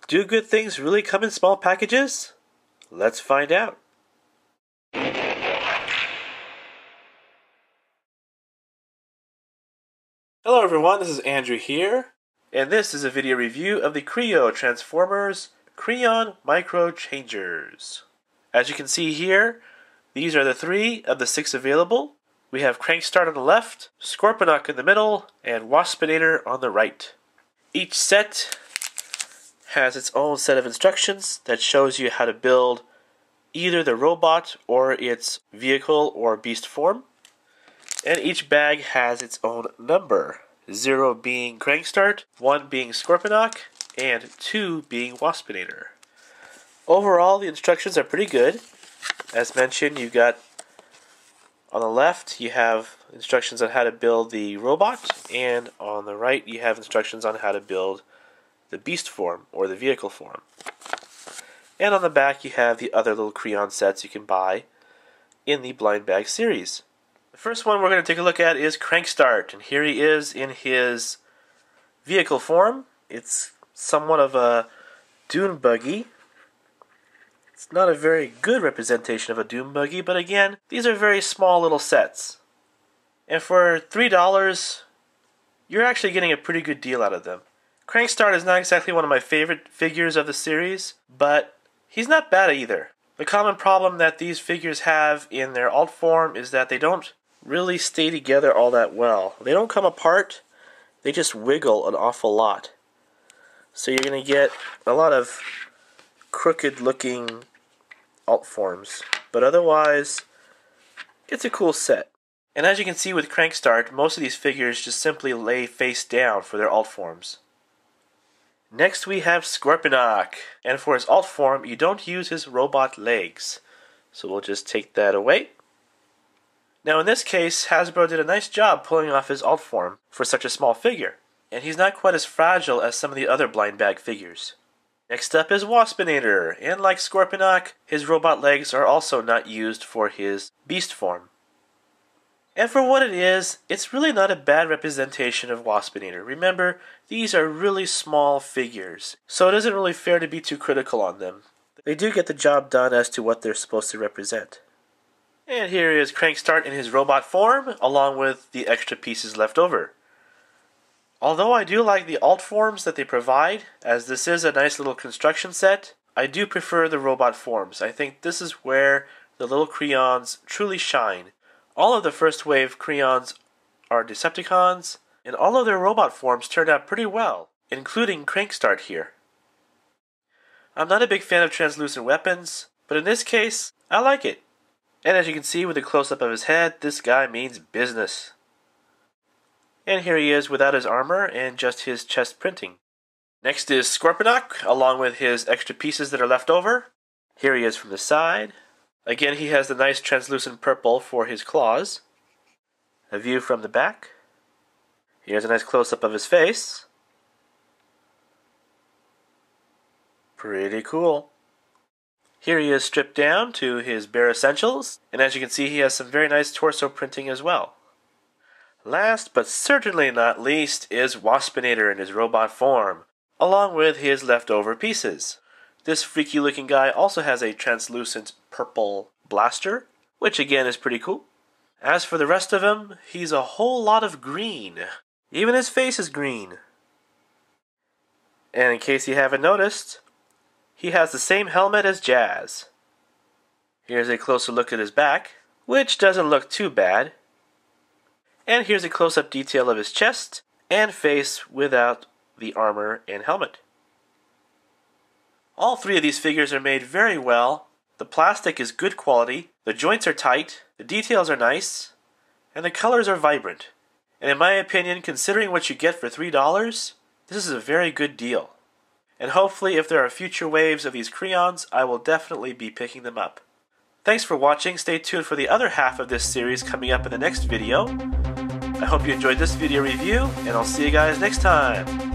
Do good things really come in small packages? Let's find out. Hello everyone, this is Andrew here, and this is a video review of the KRE-O Transformers Kreon Micro-Changers. As you can see here, these are the 3 of the 6 available. We have Crankstart on the left, Scorponok in the middle, and Waspinator on the right. Each set has its own set of instructions that shows you how to build either the robot or its vehicle or beast form. And each bag has its own number, 0 being Crankstart, 1 being Scorponok, and 2 being Waspinator. Overall, the instructions are pretty good. As mentioned, you've got on the left, you have instructions on how to build the robot, and on the right, you have instructions on how to build the beast form, or the vehicle form. And on the back, you have the other little Kreon sets you can buy in the blind bag series. The first one we're going to take a look at is Crankstart, and here he is in his vehicle form. It's somewhat of a dune buggy. It's not a very good representation of a dune buggy, but again, these are very small little sets. And for $3, you're actually getting a pretty good deal out of them. Crankstart is not exactly one of my favorite figures of the series, but he's not bad either. The common problem that these figures have in their alt form is that they don't really stay together all that well. They don't come apart, they just wiggle an awful lot. So you're going to get a lot of crooked looking alt forms, but otherwise it's a cool set. And as you can see with Crankstart, most of these figures just simply lay face down for their alt forms. Next we have Scorponok, and for his alt form you don't use his robot legs, so we'll just take that away. Now in this case, Hasbro did a nice job pulling off his alt form for such a small figure, and he's not quite as fragile as some of the other blind bag figures. Next up is Waspinator, and like Scorponok, his robot legs are also not used for his beast form. And for what it is, it's really not a bad representation of Waspinator. Remember, these are really small figures, so it isn't really fair to be too critical on them. They do get the job done as to what they're supposed to represent. And here is Crankstart in his robot form, along with the extra pieces left over. Although I do like the alt forms that they provide, as this is a nice little construction set, I do prefer the robot forms. I think this is where the little Kreons truly shine. All of the first wave Kreons are Decepticons, and all of their robot forms turned out pretty well, including Crankstart here. I'm not a big fan of translucent weapons, but in this case, I like it. And as you can see with a close-up of his head, this guy means business. And here he is without his armor and just his chest printing. Next is Scorponok, along with his extra pieces that are left over. Here he is from the side. Again, he has the nice translucent purple for his claws. A view from the back. Here's a nice close-up of his face. Pretty cool. Here he is stripped down to his bare essentials, and as you can see, he has some very nice torso printing as well. Last but certainly not least is Waspinator in his robot form, along with his leftover pieces. This freaky looking guy also has a translucent purple blaster, which again is pretty cool. As for the rest of him, he's a whole lot of green. Even his face is green. And in case you haven't noticed, he has the same helmet as Jazz. Here's a closer look at his back, which doesn't look too bad. And here's a close-up detail of his chest and face without the armor and helmet. All 3 of these figures are made very well. The plastic is good quality, the joints are tight, the details are nice, and the colors are vibrant. And in my opinion, considering what you get for $3, this is a very good deal. And hopefully if there are future waves of these Kreons, I will definitely be picking them up. Thanks for watching, stay tuned for the other half of this series coming up in the next video. I hope you enjoyed this video review, and I'll see you guys next time.